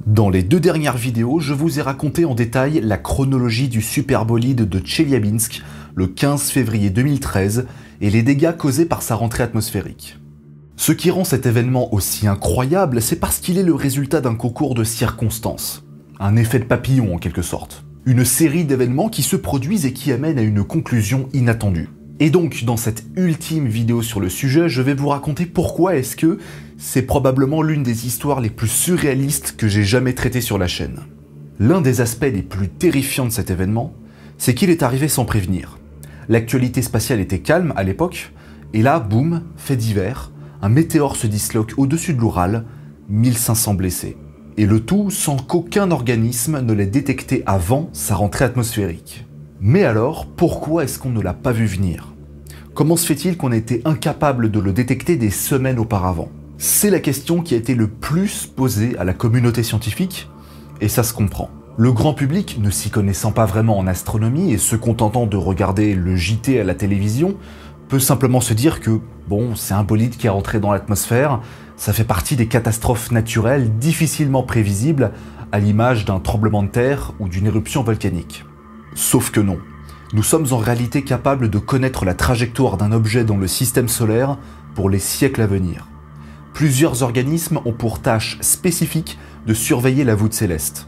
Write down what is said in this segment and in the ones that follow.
Dans les 2 dernières vidéos, je vous ai raconté en détail la chronologie du superbolide de Tcheliabinsk le 15 février 2013 et les dégâts causés par sa rentrée atmosphérique. Ce qui rend cet événement aussi incroyable, c'est parce qu'il est le résultat d'un concours de circonstances. Un effet de papillon en quelque sorte. Une série d'événements qui se produisent et qui amènent à une conclusion inattendue. Et donc, dans cette ultime vidéo sur le sujet, je vais vous raconter pourquoi est-ce que c'est probablement l'une des histoires les plus surréalistes que j'ai jamais traitées sur la chaîne. L'un des aspects les plus terrifiants de cet événement, c'est qu'il est arrivé sans prévenir. L'actualité spatiale était calme à l'époque, et là, boum, fait divers, un météore se disloque au-dessus de l'Oural, 1500 blessés. Et le tout sans qu'aucun organisme ne l'ait détecté avant sa rentrée atmosphérique. Mais alors, pourquoi est-ce qu'on ne l'a pas vu venir? Comment se fait-il qu'on ait été incapable de le détecter des semaines auparavant? C'est la question qui a été le plus posée à la communauté scientifique, et ça se comprend. Le grand public, ne s'y connaissant pas vraiment en astronomie et se contentant de regarder le JT à la télévision, peut simplement se dire que, bon, c'est un bolide qui est rentré dans l'atmosphère, ça fait partie des catastrophes naturelles difficilement prévisibles, à l'image d'un tremblement de terre ou d'une éruption volcanique. Sauf que non. Nous sommes en réalité capables de connaître la trajectoire d'un objet dans le système solaire pour les siècles à venir. Plusieurs organismes ont pour tâche spécifique de surveiller la voûte céleste.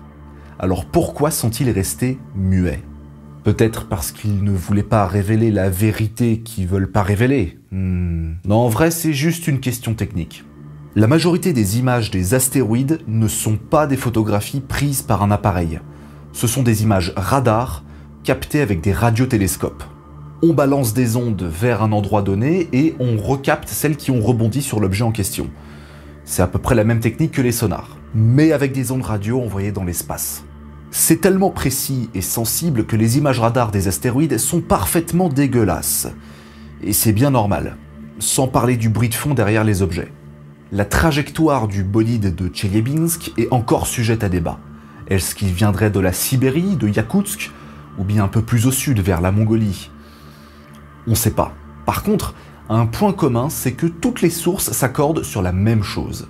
Alors pourquoi sont-ils restés muets? Peut-être parce qu'ils ne voulaient pas révéler la vérité qu'ils veulent pas révéler. Non, en vrai, c'est juste une question technique. La majorité des images des astéroïdes ne sont pas des photographies prises par un appareil. Ce sont des images radar captées avec des radiotélescopes. On balance des ondes vers un endroit donné et on recapte celles qui ont rebondi sur l'objet en question. C'est à peu près la même technique que les sonars, mais avec des ondes radio envoyées dans l'espace. C'est tellement précis et sensible que les images radar des astéroïdes sont parfaitement dégueulasses. Et c'est bien normal, sans parler du bruit de fond derrière les objets. La trajectoire du bolide de Tcheliabinsk est encore sujette à débat. Est-ce qu'il viendrait de la Sibérie, de Yakoutsk, ou bien un peu plus au sud, vers la Mongolie? On sait pas. Par contre, un point commun, c'est que toutes les sources s'accordent sur la même chose.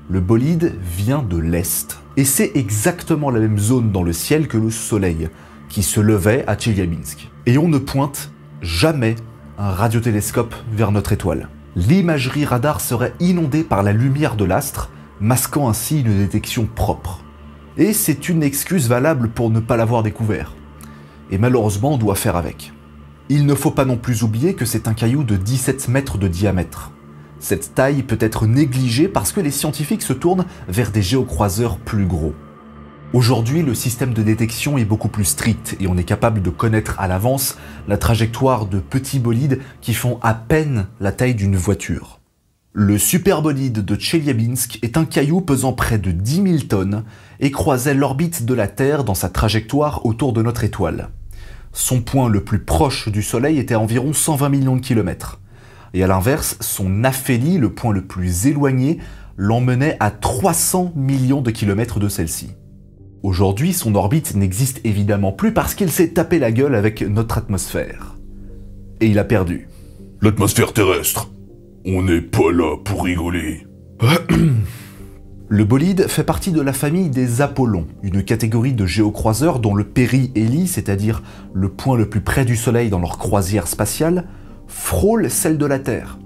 Le bolide vient de l'Est. Et c'est exactement la même zone dans le ciel que le Soleil, qui se levait à Tcheliabinsk. Et on ne pointe jamais un radiotélescope vers notre étoile. L'imagerie radar serait inondée par la lumière de l'astre, masquant ainsi une détection propre. Et c'est une excuse valable pour ne pas l'avoir découvert. Et malheureusement, on doit faire avec. Il ne faut pas non plus oublier que c'est un caillou de 17 mètres de diamètre. Cette taille peut être négligée parce que les scientifiques se tournent vers des géocroiseurs plus gros. Aujourd'hui, le système de détection est beaucoup plus strict et on est capable de connaître à l'avance la trajectoire de petits bolides qui font à peine la taille d'une voiture. Le superbolide de Tcheliabinsk est un caillou pesant près de 10 000 tonnes et croisait l'orbite de la Terre dans sa trajectoire autour de notre étoile. Son point le plus proche du Soleil était à environ 120 millions de kilomètres. Et à l'inverse, son aphélie, le point le plus éloigné, l'emmenait à 300 millions de kilomètres de celle-ci. Aujourd'hui, son orbite n'existe évidemment plus parce qu'il s'est tapé la gueule avec notre atmosphère. Et il a perdu. L'atmosphère terrestre. On n'est pas là pour rigoler. Le bolide fait partie de la famille des Apollons, une catégorie de géocroiseurs dont le périhélie, c'est-à-dire le point le plus près du Soleil dans leur croisière spatiale, frôle celle de la Terre.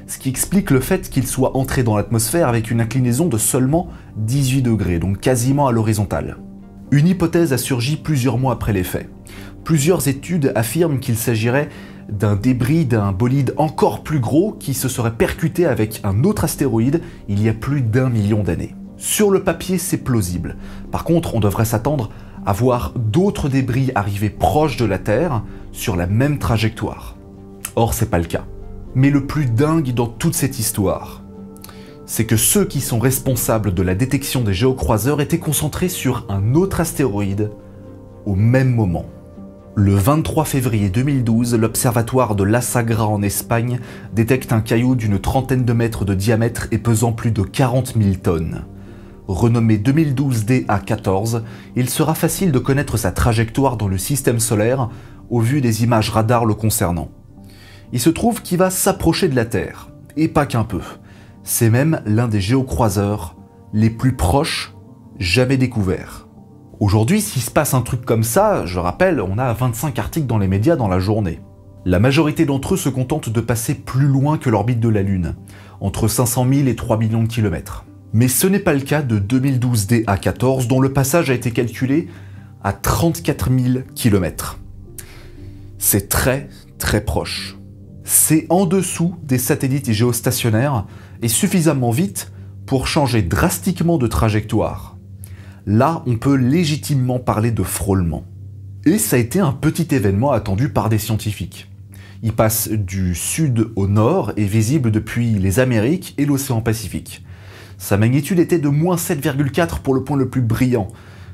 Ce qui explique le fait qu'il soit entré dans l'atmosphère avec une inclinaison de seulement 18 degrés, donc quasiment à l'horizontale. Une hypothèse a surgi plusieurs mois après les faits. Plusieurs études affirment qu'il s'agirait d'un débris d'un bolide encore plus gros qui se serait percuté avec un autre astéroïde il y a plus d'1 million d'années. Sur le papier, c'est plausible. Par contre, on devrait s'attendre à voir d'autres débris arriver proches de la Terre sur la même trajectoire. Or, c'est pas le cas. Mais le plus dingue dans toute cette histoire, c'est que ceux qui sont responsables de la détection des géocroiseurs étaient concentrés sur un autre astéroïde au même moment. Le 23 février 2012, l'observatoire de La Sagra en Espagne détecte un caillou d'une trentaine de mètres de diamètre et pesant plus de 40 000 tonnes. Renommé 2012 DA14, il sera facile de connaître sa trajectoire dans le système solaire au vu des images radar le concernant. Il se trouve qu'il va s'approcher de la Terre, et pas qu'un peu. C'est même l'un des géocroiseurs les plus proches, jamais découvert. Aujourd'hui, s'il se passe un truc comme ça, je rappelle, on a 25 articles dans les médias dans la journée. La majorité d'entre eux se contentent de passer plus loin que l'orbite de la Lune, entre 500 000 et 3 millions de kilomètres. Mais ce n'est pas le cas de 2012 DA14, dont le passage a été calculé à 34 000 kilomètres. C'est très proche. C'est en dessous des satellites géostationnaires et suffisamment vite pour changer drastiquement de trajectoire. Là, on peut légitimement parler de frôlement. Et ça a été un petit événement attendu par des scientifiques. Il passe du sud au nord et visible depuis les Amériques et l'océan Pacifique. Sa magnitude était de -7,4 pour le point le plus brillant,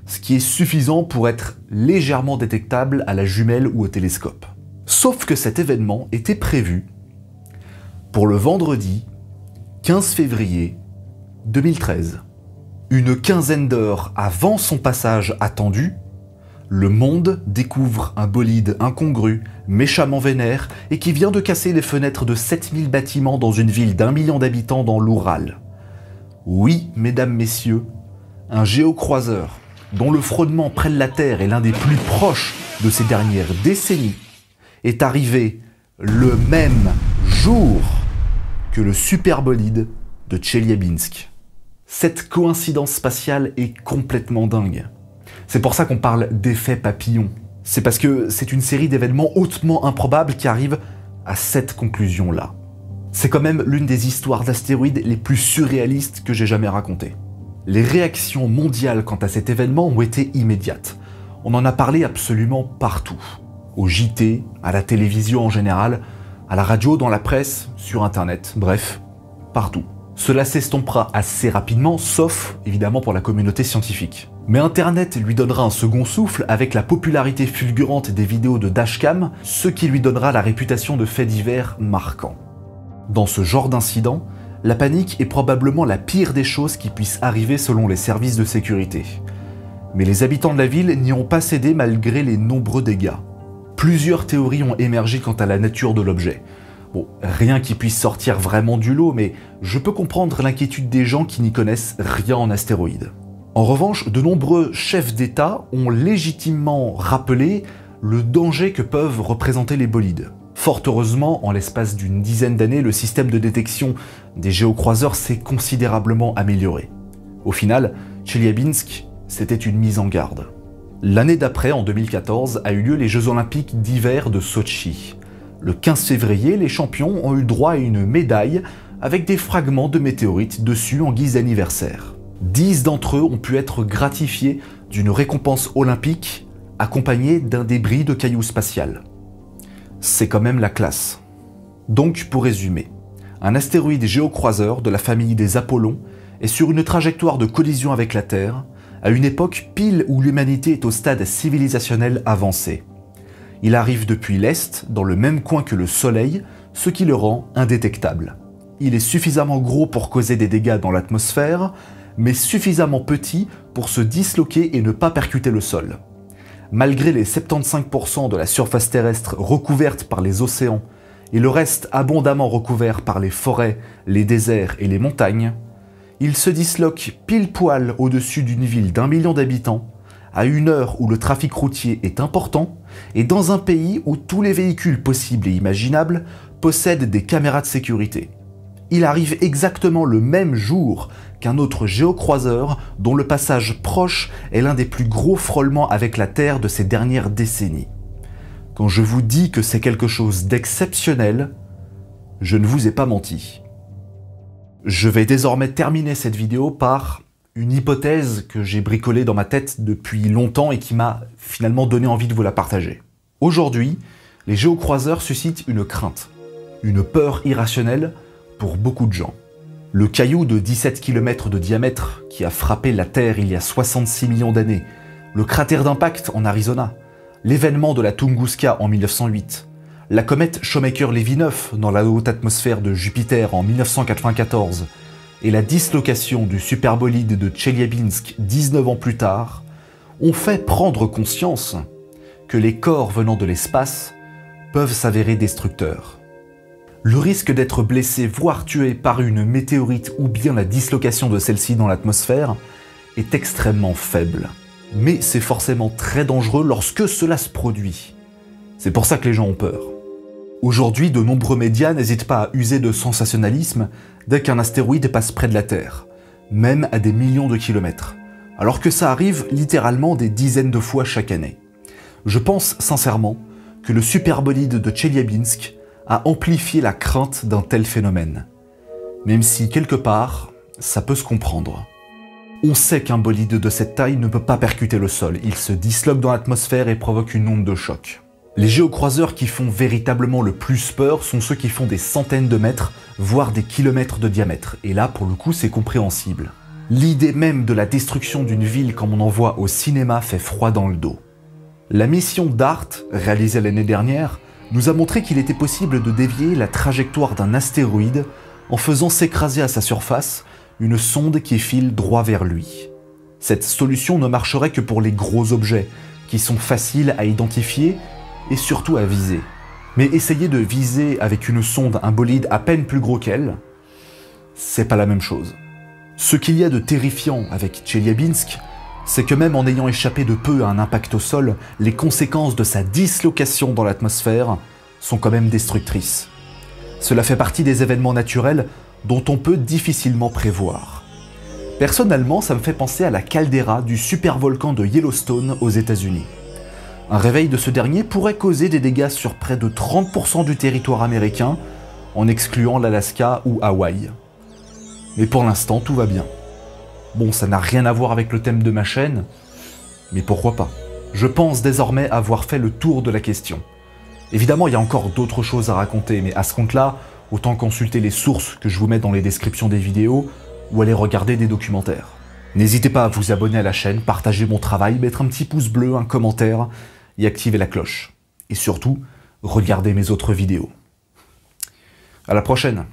ce qui est suffisant pour être légèrement détectable à la jumelle ou au télescope. Sauf que cet événement était prévu pour le vendredi 15 février 2013. Une quinzaine d'heures avant son passage attendu, le monde découvre un bolide incongru, méchamment vénère, et qui vient de casser les fenêtres de 7000 bâtiments dans une ville d'1 million d'habitants dans l'Oural. Oui, mesdames, messieurs, un géocroiseur, dont le frôlement près de la Terre est l'un des plus proches de ces dernières décennies, est arrivé le même jour que le superbolide de Tcheliabinsk. Cette coïncidence spatiale est complètement dingue. C'est pour ça qu'on parle d'effet papillon. C'est parce que c'est une série d'événements hautement improbables qui arrivent à cette conclusion-là. C'est quand même l'une des histoires d'astéroïdes les plus surréalistes que j'ai jamais racontées. Les réactions mondiales quant à cet événement ont été immédiates. On en a parlé absolument partout. Au JT, à la télévision en général, à la radio, dans la presse, sur internet, bref, partout. Cela s'estompera assez rapidement, sauf évidemment pour la communauté scientifique. Mais internet lui donnera un second souffle avec la popularité fulgurante des vidéos de dashcam, ce qui lui donnera la réputation de faits divers marquants. Dans ce genre d'incident, la panique est probablement la pire des choses qui puissent arriver selon les services de sécurité. Mais les habitants de la ville n'y ont pas cédé malgré les nombreux dégâts. Plusieurs théories ont émergé quant à la nature de l'objet. Bon, rien qui puisse sortir vraiment du lot, mais je peux comprendre l'inquiétude des gens qui n'y connaissent rien en astéroïdes. En revanche, de nombreux chefs d'État ont légitimement rappelé le danger que peuvent représenter les bolides. Fort heureusement, en l'espace d'une dizaine d'années, le système de détection des géocroiseurs s'est considérablement amélioré. Au final, Tcheliabinsk, c'était une mise en garde. L'année d'après, en 2014, a eu lieu les Jeux Olympiques d'hiver de Sotchi. Le 15 février, les champions ont eu droit à une médaille avec des fragments de météorites dessus en guise d'anniversaire. 10 d'entre eux ont pu être gratifiés d'une récompense olympique accompagnée d'un débris de cailloux spatial. C'est quand même la classe. Donc, pour résumer, un astéroïde géocroiseur de la famille des Apollons est sur une trajectoire de collision avec la Terre, à une époque pile où l'humanité est au stade civilisationnel avancé. Il arrive depuis l'Est, dans le même coin que le Soleil, ce qui le rend indétectable. Il est suffisamment gros pour causer des dégâts dans l'atmosphère, mais suffisamment petit pour se disloquer et ne pas percuter le sol. Malgré les 75% de la surface terrestre recouverte par les océans et le reste abondamment recouvert par les forêts, les déserts et les montagnes, il se disloque pile poil au-dessus d'une ville d'1 million d'habitants, à une heure où le trafic routier est important, et dans un pays où tous les véhicules possibles et imaginables possèdent des caméras de sécurité. Il arrive exactement le même jour qu'un autre géocroiseur dont le passage proche est l'un des plus gros frôlements avec la Terre de ces dernières décennies. Quand je vous dis que c'est quelque chose d'exceptionnel, je ne vous ai pas menti. Je vais désormais terminer cette vidéo par une hypothèse que j'ai bricolée dans ma tête depuis longtemps et qui m'a finalement donné envie de vous la partager. Aujourd'hui, les géocroiseurs suscitent une crainte, une peur irrationnelle pour beaucoup de gens. Le caillou de 17 km de diamètre qui a frappé la Terre il y a 66 millions d'années, le cratère d'impact en Arizona, l'événement de la Tunguska en 1908, la comète Shoemaker-Levy 9 dans la haute atmosphère de Jupiter en 1994, et la dislocation du superbolide de Tcheliabinsk 19 ans plus tard, ont fait prendre conscience que les corps venant de l'espace peuvent s'avérer destructeurs. Le risque d'être blessé voire tué par une météorite ou bien la dislocation de celle-ci dans l'atmosphère est extrêmement faible. Mais c'est forcément très dangereux lorsque cela se produit. C'est pour ça que les gens ont peur. Aujourd'hui, de nombreux médias n'hésitent pas à user de sensationnalisme dès qu'un astéroïde passe près de la Terre, même à des millions de kilomètres, alors que ça arrive littéralement des dizaines de fois chaque année. Je pense sincèrement que le superbolide de Tcheliabinsk a amplifié la crainte d'un tel phénomène. Même si, quelque part, ça peut se comprendre. On sait qu'un bolide de cette taille ne peut pas percuter le sol, il se disloque dans l'atmosphère et provoque une onde de choc. Les géocroiseurs qui font véritablement le plus peur sont ceux qui font des centaines de mètres, voire des kilomètres de diamètre, et là pour le coup c'est compréhensible. L'idée même de la destruction d'une ville comme on en voit au cinéma fait froid dans le dos. La mission DART, réalisée l'année dernière, nous a montré qu'il était possible de dévier la trajectoire d'un astéroïde en faisant s'écraser à sa surface une sonde qui file droit vers lui. Cette solution ne marcherait que pour les gros objets, qui sont faciles à identifier et surtout à viser. Mais essayer de viser avec une sonde un bolide à peine plus gros qu'elle, c'est pas la même chose. Ce qu'il y a de terrifiant avec Tcheliabinsk, c'est que même en ayant échappé de peu à un impact au sol, les conséquences de sa dislocation dans l'atmosphère sont quand même destructrices. Cela fait partie des événements naturels dont on peut difficilement prévoir. Personnellement, ça me fait penser à la caldeira du supervolcan de Yellowstone aux États-Unis. Un réveil de ce dernier pourrait causer des dégâts sur près de 30% du territoire américain, en excluant l'Alaska ou Hawaï. Mais pour l'instant, tout va bien. Bon, ça n'a rien à voir avec le thème de ma chaîne, mais pourquoi pas? Je pense désormais avoir fait le tour de la question. Évidemment, il y a encore d'autres choses à raconter, mais à ce compte-là, autant consulter les sources que je vous mets dans les descriptions des vidéos, ou aller regarder des documentaires. N'hésitez pas à vous abonner à la chaîne, partager mon travail, mettre un petit pouce bleu, un commentaire, et activer la cloche. Et surtout, regardez mes autres vidéos. À la prochaine!